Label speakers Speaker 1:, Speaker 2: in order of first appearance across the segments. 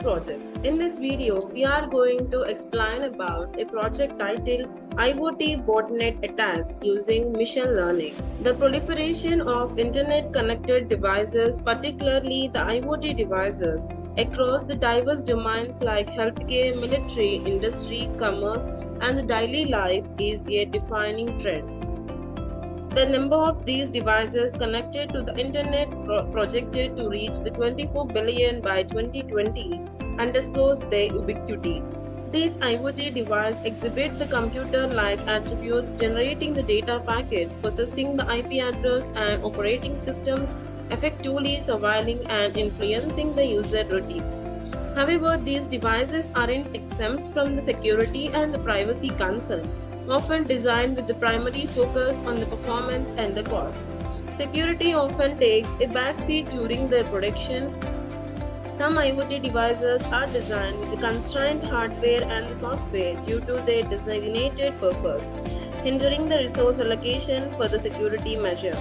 Speaker 1: projects. In this video, we are going to explain about a project titled IoT Botnet Attacks using machine learning. The proliferation of internet-connected devices, particularly the IoT devices, across the diverse domains like healthcare, military, industry, commerce, and the daily life is a defining trend. The number of these devices connected to the internet projected to reach the 24 billion by 2020 underscores their ubiquity. These IoT devices exhibit the computer-like attributes, generating the data packets, processing the IP address and operating systems, effectively surveilling and influencing the user routines. However, these devices aren't exempt from the security and the privacy concern, often designed with the primary focus on the performance and the cost. Security often takes a backseat during their production. Some IoT devices are designed with the constrained hardware and the software due to their designated purpose, hindering the resource allocation for the security measure.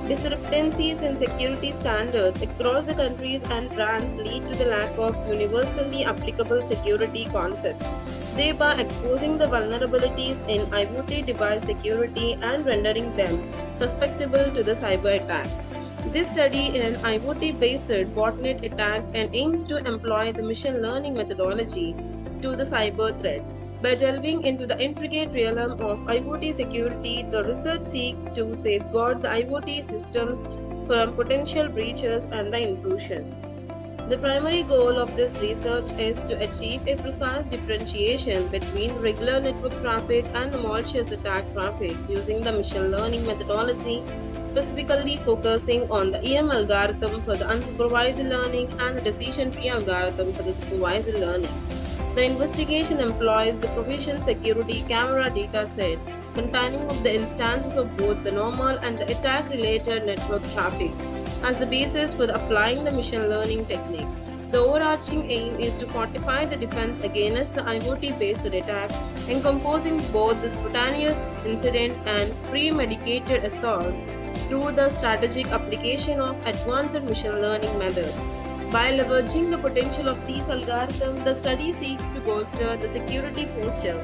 Speaker 1: Discrepancies in security standards across the countries and brands lead to the lack of universally applicable security concepts, thereby exposing the vulnerabilities in IoT device security and rendering them susceptible to the cyber attacks. This study an IoT-based botnet attack and aims to employ the machine learning methodology to the cyber threat. By delving into the intricate realm of IoT security, the research seeks to safeguard the IoT systems from potential breaches and the intrusion. The primary goal of this research is to achieve a precise differentiation between regular network traffic and the malicious attack traffic using the machine learning methodology, specifically focusing on the EM algorithm for the unsupervised learning and the decision tree algorithm for the supervised learning. The investigation employs the provision security camera dataset containing of the instances of both the normal and the attack-related network traffic as the basis for applying the machine learning technique. The overarching aim is to fortify the defense against the IoT-based attack, encompassing both the spontaneous incident and premeditated assaults through the strategic application of advanced machine learning methods. By leveraging the potential of these algorithms, the study seeks to bolster the security posture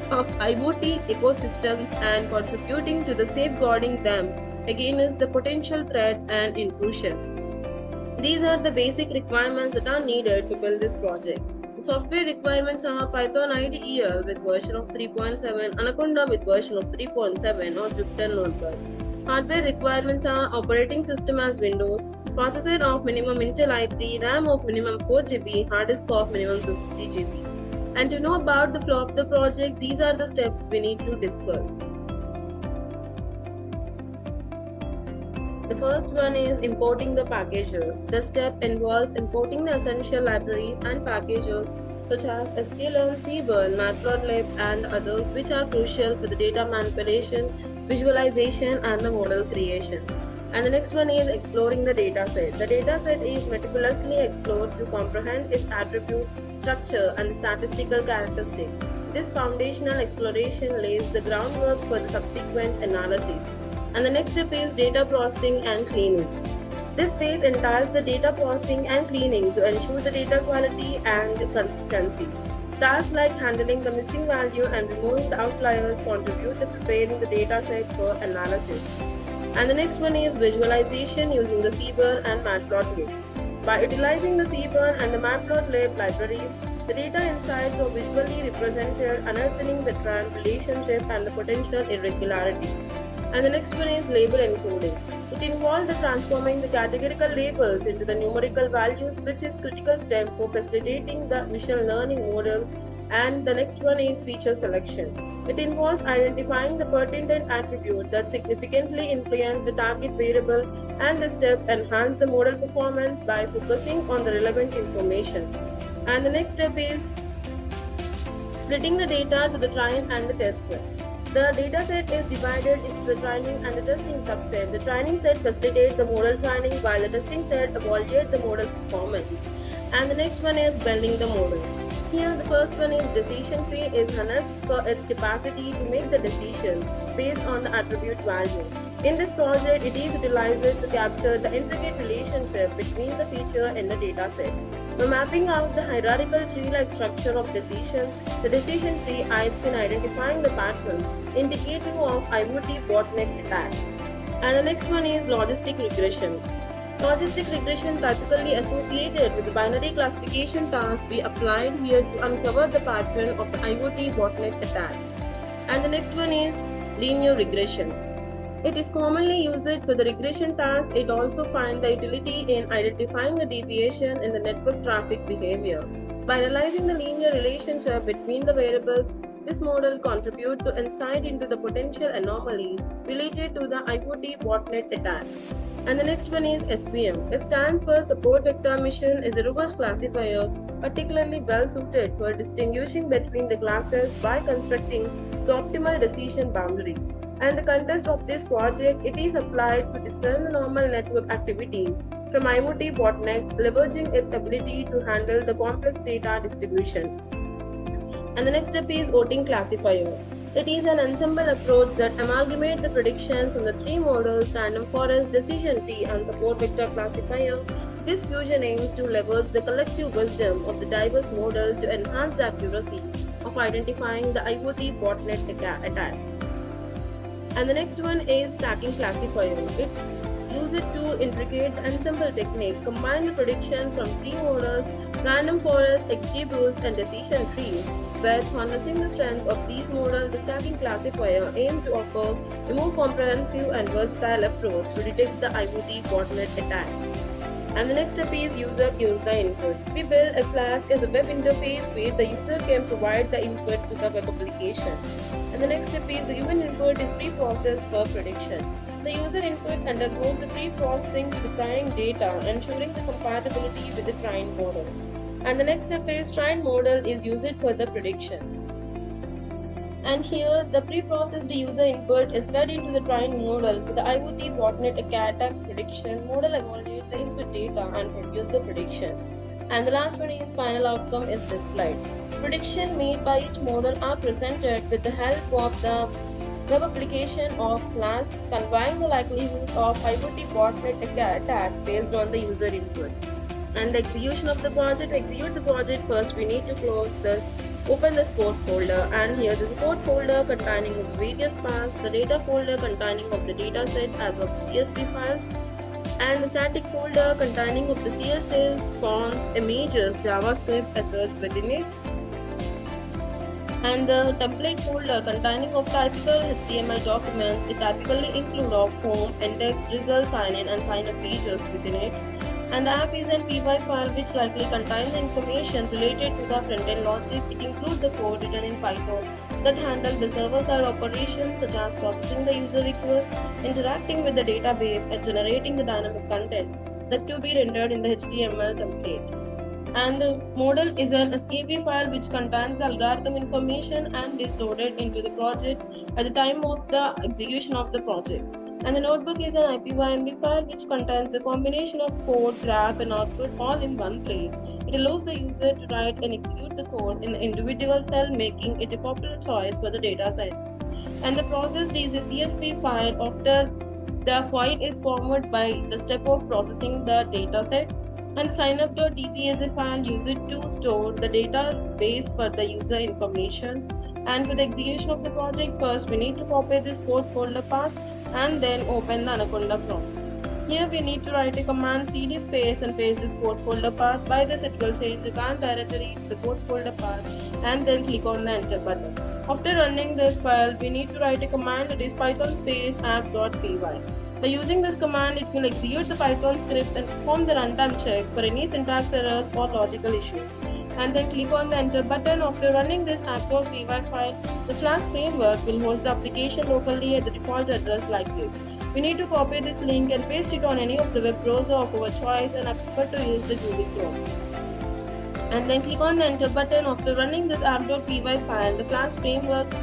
Speaker 1: of IoT ecosystems and contributing to the safeguarding them against the potential threat and intrusion. These are the basic requirements that are needed to build this project. The software requirements are Python IDE with version of 3.7, Anaconda with version of 3.7 or Jupyter Notebook. Hardware requirements are operating system as Windows, processor of minimum Intel i3, RAM of minimum 4 GB, hard disk of minimum 250 GB. And to know about the flow of the project, these are the steps we need to discuss. The first one is importing the packages. The step involves importing the essential libraries and packages such as sklearn, cburn, matplotlib and others which are crucial for the data manipulation, visualization and the model creation. And the next one is exploring the dataset. The dataset is meticulously explored to comprehend its attribute, structure and statistical characteristics. This foundational exploration lays the groundwork for the subsequent analysis. And the next step is data processing and cleaning. This phase entails the data processing and cleaning to ensure the data quality and consistency. Tasks like handling the missing value and removing the outliers contribute to preparing the dataset for analysis. And the next one is visualization using the cburn and matplotlib. By utilizing the cburn and the matplotlib libraries, the data insights are visually represented, unearthing the trend, relationship and the potential irregularity. And the next one is label encoding. It involves the transforming the categorical labels into the numerical values, which is critical step for facilitating the machine learning model. And the next one is feature selection. It involves identifying the pertinent attribute that significantly influence the target variable, and the step enhance the model performance by focusing on the relevant information. And the next step is splitting the data to the train and the test set. The dataset is divided into the training and the testing subset. The training set facilitates the model training while the testing set evaluates the model performance. And the next one is building the model. Here the first one is decision tree is harnessed for its capacity to make the decision based on the attribute value. In this project, it is utilized to capture the intricate relationship between the feature and the dataset. By mapping out the hierarchical tree-like structure of decision, the decision tree aids in identifying the pattern indicative of IoT botnet attacks. And the next one is logistic regression. Logistic regression typically associated with the binary classification task be applied here to uncover the pattern of the IoT botnet attack. And the next one is linear regression. It is commonly used for the regression task. It also finds the utility in identifying the deviation in the network traffic behavior. By analyzing the linear relationship between the variables, this model contributes to insight into the potential anomaly related to the IoT botnet attack. And the next one is SVM. It stands for Support Vector Mission, is a robust classifier particularly well suited for distinguishing between the classes by constructing the optimal decision boundary. And the context of this project, it is applied to discern the normal network activity from IoT botnets, leveraging its ability to handle the complex data distribution. And the next step is voting classifier. It is an ensemble approach that amalgamates the prediction from the three models, random forest, decision tree, and support vector classifier. This fusion aims to leverage the collective wisdom of the diverse models to enhance the accuracy of identifying the IoT botnet attacks. And the next one is stacking classifier. It uses two intricate ensemble technique, combine the prediction from three models, random forest, XGBoost, and decision tree. With harnessing the strength of these models, the stacking classifier aims to offer a more comprehensive and versatile approach to detect the IoT botnet attack. And the next step is user gives the input. We build a Flask as a web interface where the user can provide the input to the web application. And the next step is the given input is pre-processed for prediction. The user input undergoes the pre-processing to the training data, ensuring the compatibility with the trained model. And the next step is trained model is used for the prediction. And here the pre-processed user input is fed into the trained model for the IoT botnet attack prediction. Model evaluates the input data and produces the prediction. And the last one is final outcome is displayed. Prediction made by each model are presented with the help of the web application of Flask, conveying the likelihood of IoT botnet attack based on the user input. And the execution of the project. To execute the project, first we need to open the support folder, and here the support folder containing of various paths, the data folder containing of the dataset as of the CSV files, and the static folder containing of the CSS, fonts, images, JavaScript assets within it, and the template folder containing of typical HTML documents. It typically include of home, index, result, sign-in, and sign-up pages within it. And the app is an py file which likely contains the information related to the front-end logic. It includes the code written in Python that handles the server-side operations such as processing the user requests, interacting with the database, and generating the dynamic content that to be rendered in the HTML template. And the model is an CSV file which contains the algorithm information and is loaded into the project at the time of the execution of the project. And the notebook is an IPYMB file which contains a combination of code, graph, and output all in one place. It allows the user to write and execute the code in the individual cell, making it a popular choice for the data science. And the process is a CSV file after the file is formatted by the step of processing the dataset. And signup.db is a file used to store the database for the user information. And for the execution of the project, first we need to copy this code folder path and then open the Anaconda prompt. Here we need to write a command cd space and paste this code folder path. By this it will change the current directory to the code folder path, and then click on the enter button. After running this file, we need to write a command that is python space app.py. By using this command, it will execute the Python script and perform the runtime check for any syntax errors or logical issues. And then click on the enter button. After running this app.py file, the Flask framework will host the application locally at the default address like this. We need to copy this link and paste it on any of the web browser of our choice, and I prefer to use the Google Chrome. And then click on the enter button. After running this app.py file, the Flask framework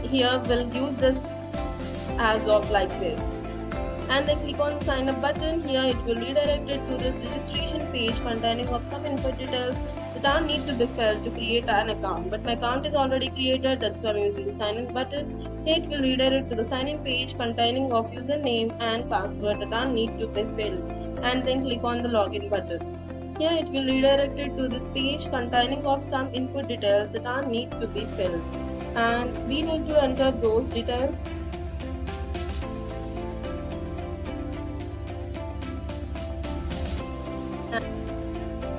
Speaker 1: here will use this as of like this. And then click on the sign up button. Here it will redirect it to this registration page containing of some input details. The task need to be filled to create an account, but my account is already created, that's why I'm using the sign in button. Here it will redirect to the sign in page containing of username and password that need to be filled, and then click on the login button. Here it will redirect it to this page containing of some input details that need to be filled, and we need to enter those details.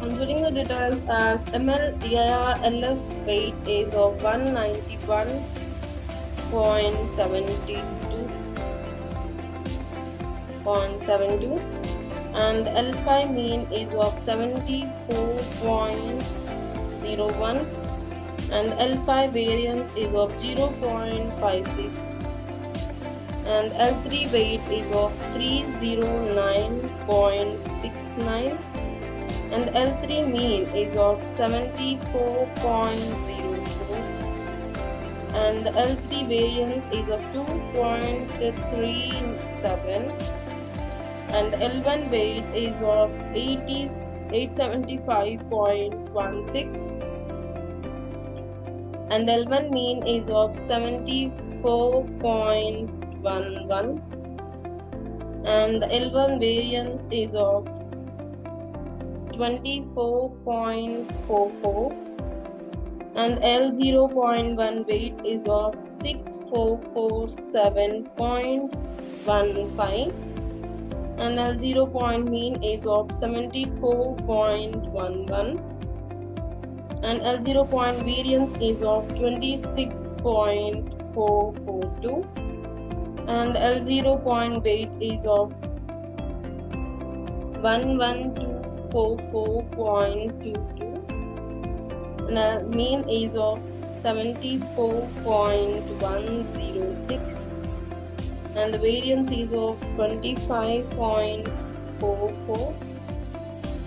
Speaker 1: Entering the details as ML EIR LF weight is of 191.72 and L5 mean is of 74.01 and L5 variance is of 0.56 and L3 weight is of 309.69 and L3 mean is of 74.04 and L3 variance is of 2.37 and L1 weight is of 875.16 and L1 mean is of 74.11 and L1 variance is of 24.44 and L0.1 weight is of 6447.15 and L0 mean is of 74.11 and L0 variance is of 26.442 and L0 weight is of 11244.22 and mean is of 74.106 and the variance is of 25.44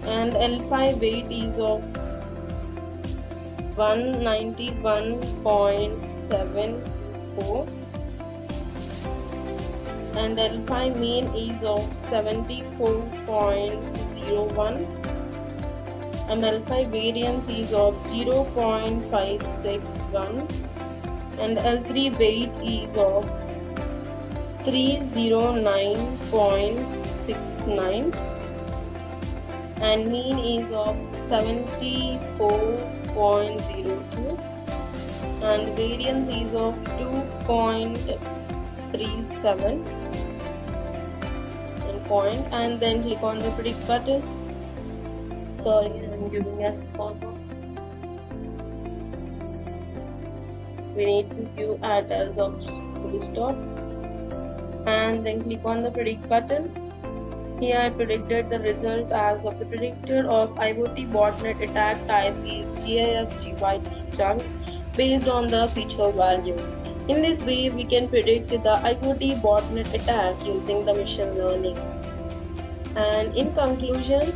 Speaker 1: and L5 weight is of 191.74 and L5 mean is of 74.01 and L5 variance is of 0.561 and L3 weight is of 309.69 and mean is of 74.02 and variance is of 2.37 point and then click on the predict button. Sorry, I'm giving us photo. We need to view at as of stop and then click on the predict button. Here I predicted the result as of the predictor of IoT botnet attack type is GIF/GYT chunk based on the feature values. In this way, we can predict the IoT botnet attack using the machine learning. And in conclusion,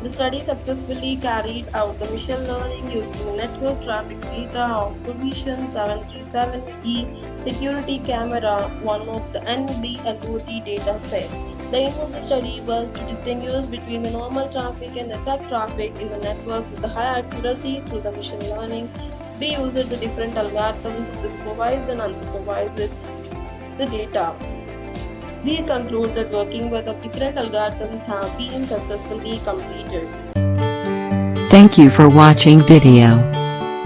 Speaker 1: the study successfully carried out the machine learning using network traffic data of Provision 737E security camera, one of the NB IoT data set. The aim of the study was to distinguish between the normal traffic and the attack traffic in the network with a high accuracy through the machine learning. We used the different algorithms of the supervised and unsupervised the data. We conclude that working with the different algorithms have been successfully completed.
Speaker 2: Thank you for watching video.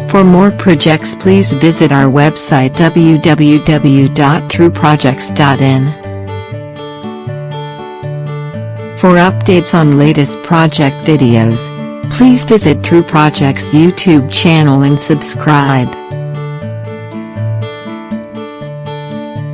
Speaker 2: For more projects, please visit our website www.trueprojects.in. For updates on latest project videos, please visit True Projects YouTube channel and subscribe.